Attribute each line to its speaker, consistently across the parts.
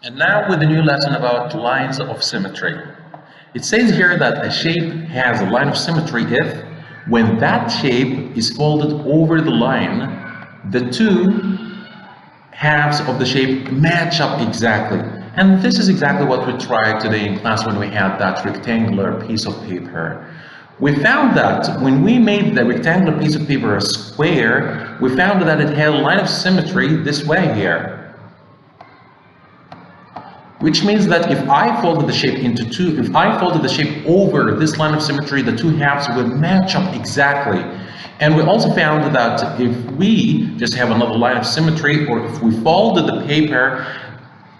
Speaker 1: And now with a new lesson about lines of symmetry. It says here that a shape has a line of symmetry if, when that shape is folded over the line, the two halves of the shape match up exactly. And this is exactly what we tried today in class when we had that rectangular piece of paper. We found that when we made the rectangular piece of paper a square, we found that it had a line of symmetry this way here. Which means that if I folded the shape into two, if I folded the shape over this line of symmetry, the two halves will match up exactly. And we also found that if we just have another line of symmetry, or if we folded the paper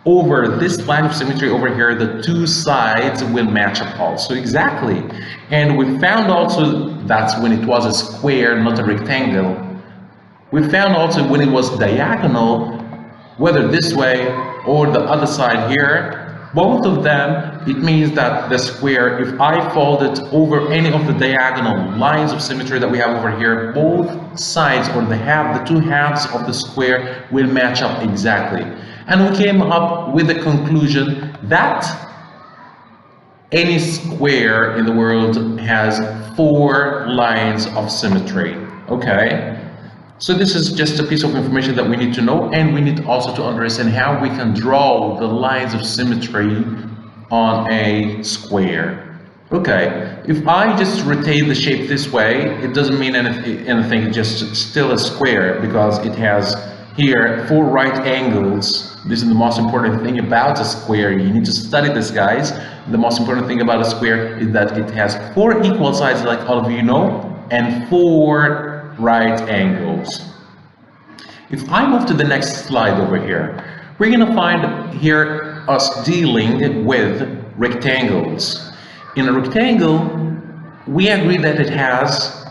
Speaker 1: over this line of symmetry over here, the two sides will match up also exactly. And we found also that's when it was a square, not a rectangle. We found also when it was diagonal, whether this way or the other side here, both of them, it means that the square, if I fold it over any of the diagonal lines of symmetry that we have over here, both sides or the two halves of the square will match up exactly. And we came up with the conclusion that any square in the world has 4 lines of symmetry. Okay? So this is just a piece of information that we need to know, and we need also to understand how we can draw the lines of symmetry on a square. Okay, if I just rotate the shape this way, it doesn't mean anything, it's just still a square because it has here 4 right angles. This is the most important thing about a square. You need to study this, guys. The most important thing about a square is that it has 4 equal sides, like all of you know, and 4 right angles. If I move to the next slide over here, we're going to find here us dealing with rectangles. In a rectangle, we agree that it has,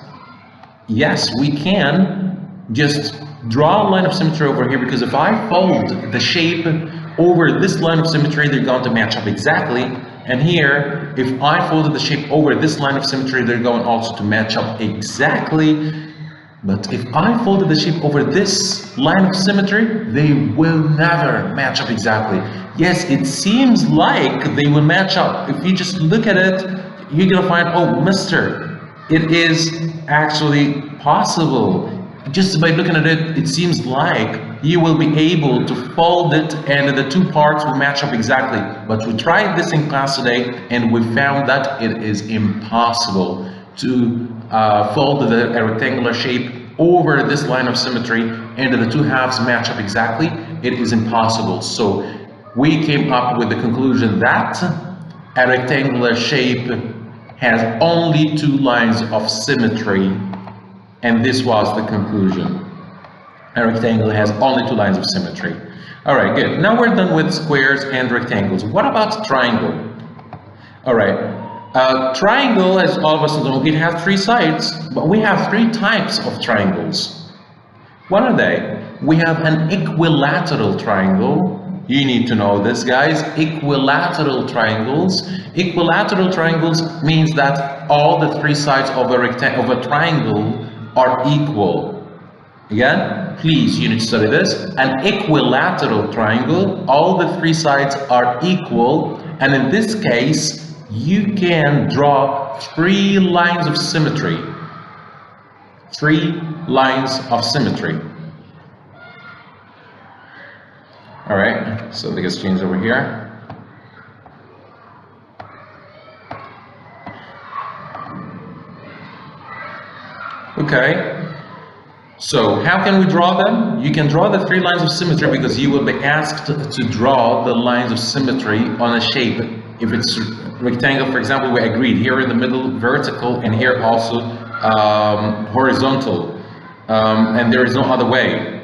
Speaker 1: yes, we can just draw a line of symmetry over here, because if I fold the shape over this line of symmetry, they're going to match up exactly. And here, if I folded the shape over this line of symmetry, they're going also to match up exactly. But if I folded the shape over this line of symmetry, they will never match up exactly. Yes, it seems like they will match up. If you just look at it, you're going to find, oh, mister, it is actually possible. Just by looking at it, it seems like you will be able to fold it and the 2 parts will match up exactly. But we tried this in class today and we found that it is impossible to fold a rectangular shape over this line of symmetry and the 2 halves match up exactly. It is impossible. So we came up with the conclusion that a rectangular shape has only 2 lines of symmetry, and this was the conclusion. A rectangle has only 2 lines of symmetry. All right, good. Now we're done with squares and rectangles. What about triangle? All right. Triangle, as all of us know, it has 3 sides, but we have 3 types of triangles. What are they? We have an equilateral triangle. You need to know this, guys. Equilateral triangles. Equilateral triangles means that all the 3 sides of a triangle are equal. Again, please, you need to study this. An equilateral triangle, all the 3 sides are equal, and in this case, you can draw 3 lines of symmetry. 3 lines of symmetry. All right, so they get changed over here. Okay, so how can we draw them? You can draw the 3 lines of symmetry because you will be asked to draw the lines of symmetry on a shape. If it's rectangle, for example, we agreed here in the middle vertical and here also horizontal, and there is no other way.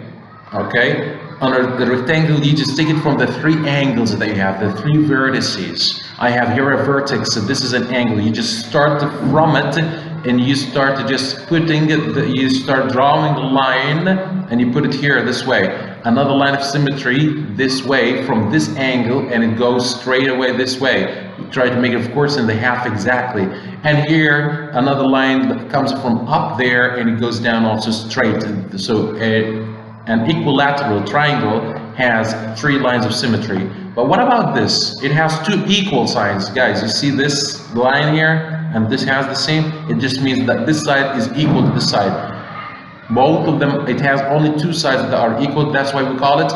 Speaker 1: Okay, under the rectangle, you just take it from the 3 angles that you have, the 3 vertices. I have here a vertex, so this is an angle. You just start from it and you start to just putting it, you start drawing the line and you put it here this way. Another line of symmetry this way from this angle, and it goes straight away this way. You try to make it, of course, in the half exactly. And here another line that comes from up there and it goes down also straight. So an equilateral triangle has 3 lines of symmetry. But what about this? It has two equal sides. Guys, you see this line here, and this has the same? It just means that this side is equal to this side. Both of them, it has only two sides that are equal. That's why we call it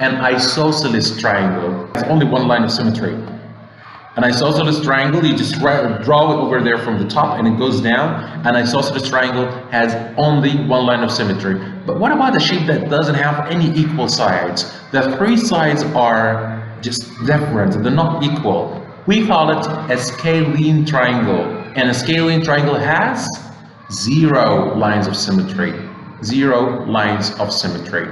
Speaker 1: an isosceles triangle. It's only one line of symmetry. An isosceles triangle, you just draw it over there from the top and it goes down. An isosceles triangle has only one line of symmetry. But what about a shape that doesn't have any equal sides? The three sides are just different, they're not equal. We call it a scalene triangle. And a scalene triangle has 0 lines of symmetry. 0 lines of symmetry.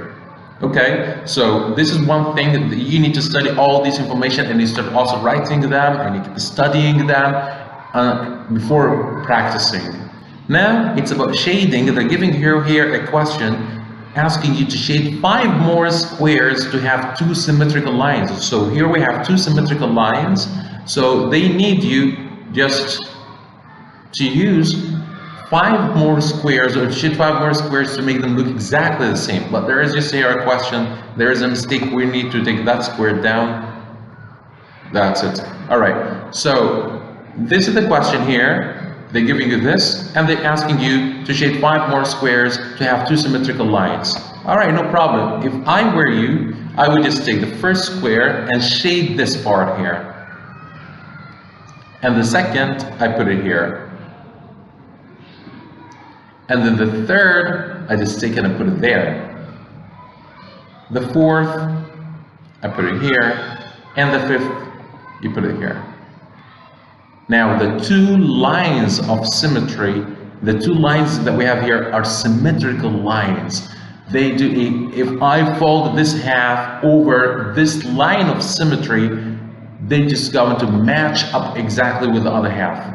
Speaker 1: Okay, so this is one thing that you need to study all this information, and you start also writing them and you keep studying them before practicing. Now it's about shading. They're giving here a question asking you to shade 5 more squares to have 2 symmetrical lines. So here we have 2 symmetrical lines, so they need you just to use 5 more squares, or shade 5 more squares to make them look exactly the same. But there is just here a question, there is a mistake, we need to take that square down. That's it. Alright, so this is the question here. They're giving you this, and they're asking you to shade 5 more squares to have 2 symmetrical lines. Alright, no problem. If I were you, I would just take the first square and shade this part here. And the second, I put it here. And then the third, I just take it and put it there. The fourth, I put it here. And the fifth, you put it here. Now the 2 lines of symmetry, the 2 lines that we have here are symmetrical lines. They do if I fold this half over this line of symmetry, they just going to match up exactly with the other half.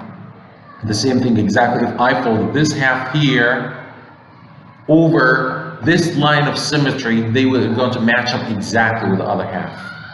Speaker 1: The same thing exactly if I fold this half here over this line of symmetry, they will going to match up exactly with the other half.